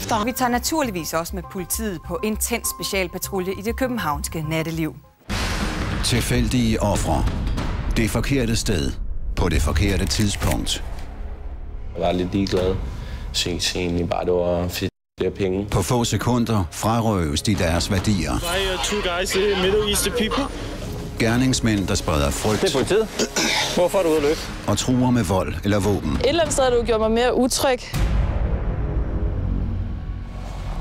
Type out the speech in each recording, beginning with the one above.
efter ham. Vi tager naturligvis også med politiet på intens specialpatrulje i det københavnske natteliv. Tilfældige ofre. Det forkerte sted. På det forkerte tidspunkt. Jeg var lidt ligeglad. Synes egentlig bare, det var flere penge. På få sekunder frarøves de deres værdier. Gerningsmænd, der spreder frygt. Det er politiet. Hvorfor er du ude at løbe? Og truer med vold eller våben. Et eller andet sted har du gjort mig mere utryg.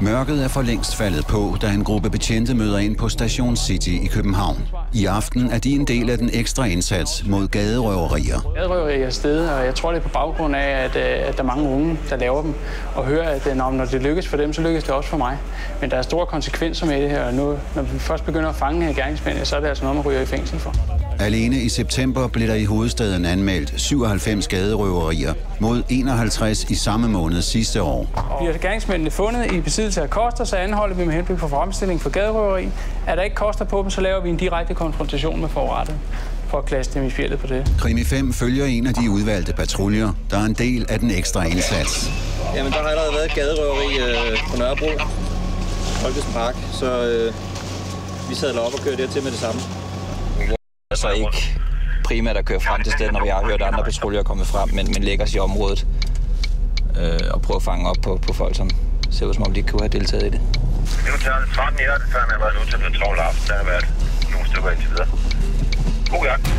Mørket er for længst faldet på, da en gruppe betjente møder ind på Station City i København. I aften er de en del af den ekstra indsats mod gaderøverier. Gaderøverier er stedet, og jeg tror, det er på baggrund af, at der er mange unge, der laver dem, og hører, at når det lykkes for dem, så lykkes det også for mig. Men der er store konsekvenser med det her, og nu, når vi først begynder at fange de her gerningsmænd, så er det altså noget, man ryger i fængsel for. Alene i september blev der i hovedstaden anmeldt 97 gaderøverier mod 51 i samme måned sidste år. Bliver gerningsmændene fundet i besiddelse af koster, så anholder vi med henblik på fremstilling for gaderøveri. Er der ikke koster på dem, så laver vi en direkte konfrontation med forurettede for at klasse dem i spjældet på det. Krimi 5 følger en af de udvalgte patruljer, der er en del af den ekstra indsats. Jamen, der har allerede været et gaderøveri på Nørrebro, Folkets Park, så vi sadler op og kører dertil med det samme. Så ikke primært at køre frem til stedet, når vi har hørt andre patruljer komme frem, men lægger os i området og prøver at fange op på folk, som ser ud som om de ikke kunne have deltaget i det. Det er jo 13 nætter, det har været nu til den travle aften. Der har været nogle stykker indtil videre. God jagt.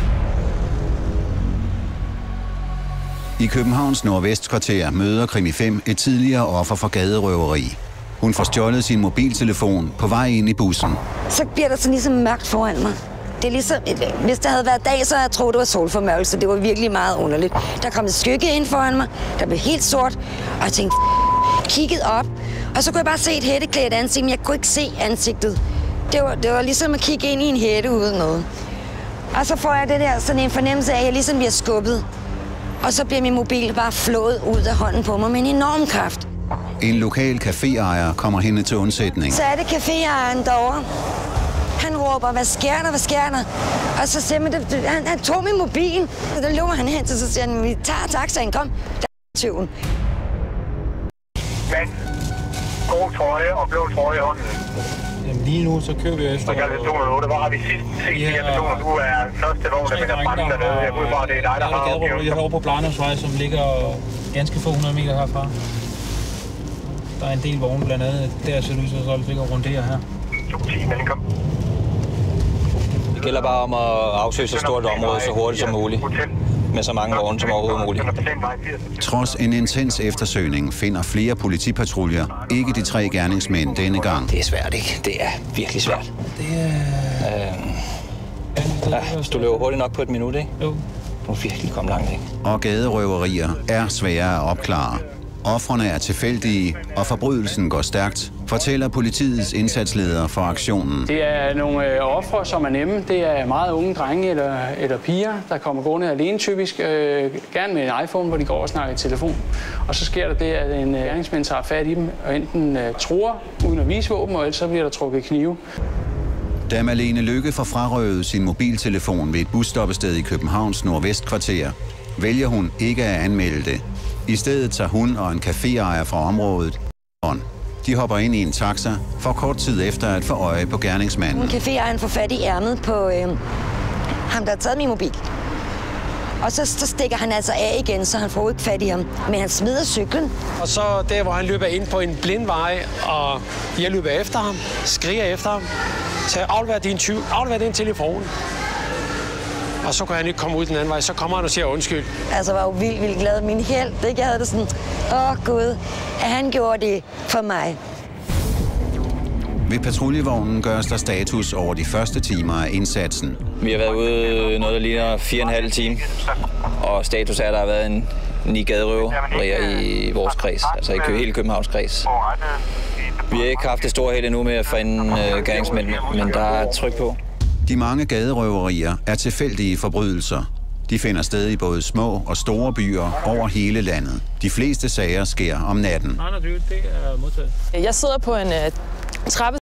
I Københavns Nordvestkvarter møder Krimi 5 et tidligere offer for gaderøveri. Hun får stjålet sin mobiltelefon på vej ind i bussen. Så bliver der sådan ligesom mørkt foran mig. Det er ligesom, hvis der havde været dag, så havde jeg troet, det var solformørkelse. Det var virkelig meget underligt. Der kom et skygge ind foran mig, der blev helt sort, og jeg tænkte, kiggede op, og så kunne jeg bare se et hætteklædt ansigt, men jeg kunne ikke se ansigtet. Det var ligesom at kigge ind i en hætte uden noget. Og så får jeg det der sådan en fornemmelse af, at jeg ligesom bliver skubbet. Og så bliver min mobil bare flået ud af hånden på mig med en enorm kraft. En lokal caféejer kommer hende til undsætning. Så er det caféejeren derovre. Han råber, hvad sker der? Og så siger han tog min mobil. Så der løber han hen til, så siger han, vi tager taxaen, kom. Der er tyven. Men god trøje og blå trøje i hånden. Jamen lige nu, så kører vi efter... Og jeg er 208, hvor har vi sidst set de her personer? Du er første vogn, der vender frem dernede. Jeg går bare, det er dig, der har opgivet. Jeg er over på Blarnæsvej, som ligger ganske få 100 meter herfra. Der er en del vogne blandt andet. Der ser det ud, så ligger rundt her. 2-10, velkommen. Det gælder bare om at afsøge så stort område så hurtigt som muligt, med så mange vogne som overhovedet muligt. Trods en intens eftersøgning finder flere politipatruljer ikke de 3 gerningsmænd denne gang. Det er svært, ikke? Det er virkelig svært. Hvis du løber hurtigt nok på et minut, ikke? Jo. Du må virkelig komme langt, ikke? Og gaderøverier er svære at opklare. Ofrene er tilfældige, og forbrydelsen går stærkt, fortæller politiets indsatsleder for aktionen. Det er nogle ofre, som er nemme. Det er meget unge drenge eller piger, der kommer gående alene typisk. Gerne med en iPhone, hvor de går og snakker i telefon. Og så sker der det, at en gerningsmand tager fat i dem og enten truer uden at vise våben, og ellers så bliver der trukket knive. Da Malene Lykke får frarøvet sin mobiltelefon ved et busstoppested i Københavns Nordvestkvarter, vælger hun ikke at anmelde det. I stedet tager hun og en caféejer fra området. De hopper ind i en taxa for kort tid efter at få øje på gerningsmanden. Caféejeren får fat i ærmet på ham, der har taget min mobil. Og så stikker han altså af igen, så han får ikke fat i ham. Men han smider cyklen. Og så der, hvor han løber ind på en blind vej, og jeg løber efter ham, skriger efter ham. Så aflever din telefon. Og så kan han ikke komme ud den anden vej, så kommer han og siger undskyld. Altså, var jo vildt glad. Min held, ikke? Jeg havde det sådan, Gud, at han gjorde det for mig. Ved patruljevognen gøres der status over de første timer af indsatsen. Vi har været ude noget, der ligner 4,5 timer. Og status er, at der har været 9 gaderøverier i vores kreds, altså i hele Københavns kreds. Vi har ikke haft det store held endnu med at finde gerningsmænd, men der er tryk på. De mange gaderøverier er tilfældige forbrydelser. De finder sted i både små og store byer over hele landet. De fleste sager sker om natten. Jeg sidder på en trappe